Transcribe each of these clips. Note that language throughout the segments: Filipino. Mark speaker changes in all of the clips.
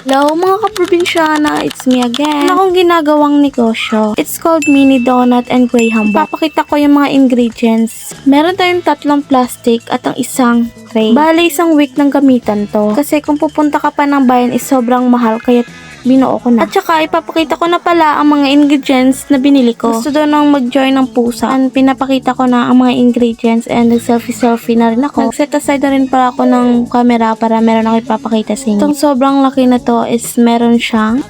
Speaker 1: Hello mga kaprobinsyana, it's me again. Ano akong ginagawang negosyo? It's called Mini Donut and Graham Ball. Papakita ko yung mga ingredients. Meron tayong 3 plastic at ang isang tray. Bale, isang week ng gamitan to. Kasi kung pupunta ka pa ng bayan is sobrang mahal, kaya binuo ko na. At saka ipapakita ko na pala ang mga ingredients na binili ko. Gusto daw nang mag-join ng pusa. And pinapakita ko na ang mga ingredients and nag-selfie na rin ako. Nag-set aside na rin pala ako ng camera para meron ako ipapakita sa inyo. Itong sobrang laki na to is meron siyang,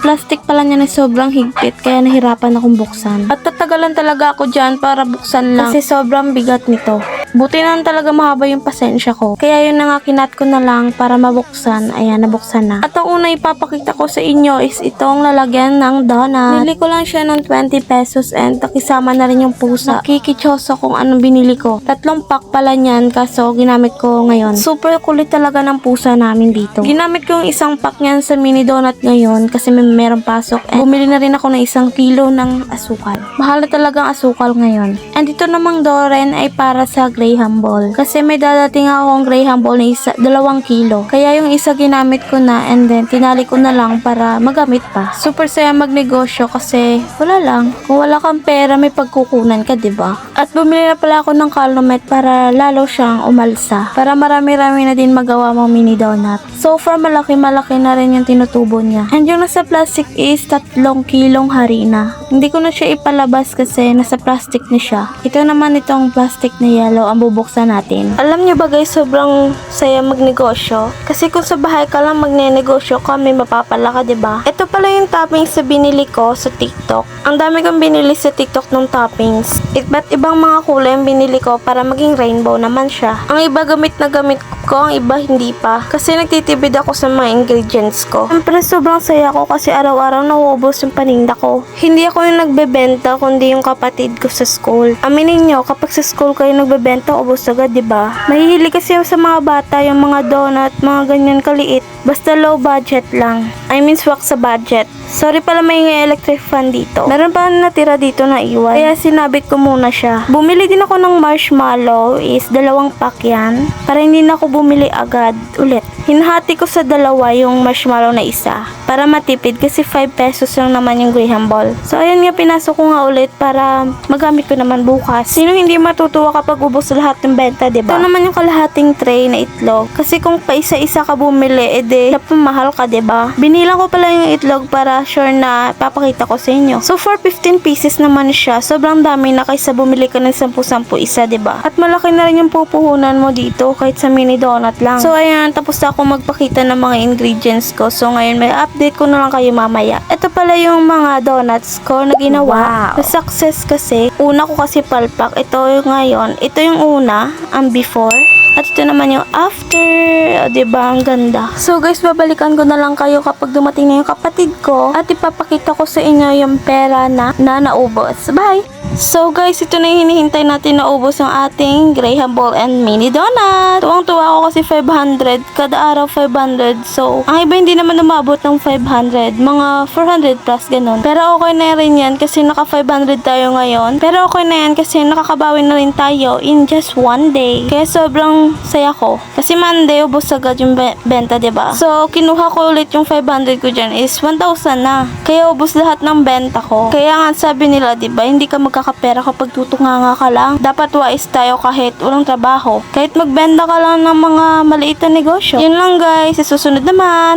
Speaker 1: plastic pala niya na sobrang higpit kaya nahirapan akong buksan. At tatagalan talaga ako dyan para buksan lang kasi sobrang bigat nito. Buti na talaga mahaba yung pasensya ko. Kaya yun na nga kinat ko na lang para mabuksan. Ayan, nabuksan na. At ang una ipapakita ko sa inyo is itong lalagyan ng donut. Binili ko lang siya ng 20 pesos and takisama na rin yung pusa. Nakikitsoso kung anong binili ko. 3 pack pala niyan kaso ginamit ko ngayon. Super kulit talaga ng pusa namin dito. Ginamit ko yung isang pack niyan sa mini donut ngayon kasi may merong pasok. And bumili na rin ako ng 1 kilo ng asukal. Mahal na talagang asukal ngayon. And ito namang doren ay para sa Graham Ball. Kasi may dadating akong Graham Ball na 2 kilo. Kaya yung isa ginamit ko na and then tinali ko na lang para magamit pa. Super saya magnegosyo kasi wala lang. Kung wala kang pera may pagkukunan ka, diba? At bumili na pala ako ng calumet para lalo siyang umalsa. Para marami-rami na din magawa mong mini donut. So far malaki-malaki na rin yung tinutubo niya. And yung nasa plastic is 3 kilong harina. Hindi ko na siya ipalabas kasi nasa plastic na siya. Ito naman itong plastic na yellow ang bubuksan natin. Alam niyo ba guys, sobrang saya magnegosyo. Kasi kung sa bahay ka lang magnenegosyo ka, may mapapala ka, diba? Ito pala yung toppings na binili ko sa TikTok. Ang dami kong binili sa TikTok ng toppings. Iba't ibang mga kulay ang binili ko para maging rainbow naman siya. Ang iba gamit na gamit ko, ang iba hindi pa. Kasi nagtitipid ako sa mga ingredients ko. Siyempre sobrang saya ko kasi araw-araw nauubos yung paninda ko. Hindi ako yung nagbebenta kundi yung kapatid ko sa school. Aminin nyo, kapag sa school kayo nagbebenta, ubos agad, diba? Mahihili kasi sa mga bata yung mga donut, mga ganyan kaliit. Basta low budget lang. I mean swak sa budget. Sorry pala may electric fan dito. Meron pa natira dito na iwan. Kaya sinabit ko muna siya. Bumili din ako ng marshmallow is 2 pack yan. Para hindi na ako bumili agad ulit. Hinahati ko sa 2 yung marshmallow na isa. Para matipid kasi 5 pesos lang naman yung Graham Ball. So ayun nga, pinasok ko nga ulit para magamit ko naman bukas. Sino hindi matutuwa kapag ubos lahat ng benta, diba? Ito naman yung kalahating tray na itlog. Kasi kung pa isa-isa ka bumili, edi mahal ka, diba? Binilang ko pala yung itlog para sure na papakita ko sa inyo. So for 15 pieces naman siya. Sobrang dami na kaysa bumili ka ng 10-10 isa, diba? At malaki na rin yung pupuhunan mo dito kahit sa mini donut lang. So ayan, tapos na ako magpakita ng mga ingredients ko. So ngayon may update ko na lang kayo mamaya. Ito pala yung mga donuts ko na ginawa. Wow. Sa success kasi, una ko kasi palpak. Ito yung ngayon. Ito yung una, ang before. At ito naman yung after. O, diba? Ang ganda. So guys, babalikan ko na lang kayo kapag dumating na yung kapatid ko. At ipapakita ko sa inyo yung pera na naubos. Bye! So guys, ito na yung hinihintay natin na ubos ang ating Graham Ball and mini donut. Tuwang-tuwa ako kasi 500. Kada araw 500. So, ang iba hindi naman umabot ng 500. Mga 400 plus ganun. Pero okay na rin yan kasi naka 500 tayo ngayon. Pero okay na yan kasi nakakabawi na rin tayo in just one day. Kaya sobrang saya ko. Kasi Monday, ubos agad yung benta, diba? So, kinuha ko ulit yung 500 ko dyan is 1,000 na. Kaya ubos lahat ng benta ko. Kaya nga sabi nila, diba, hindi ka magkakapera kapag tutunganga ka lang. Dapat wise tayo kahit walang trabaho. Kahit magbenta ka lang ng mga maliit na negosyo. Yun lang guys, sa susunod naman.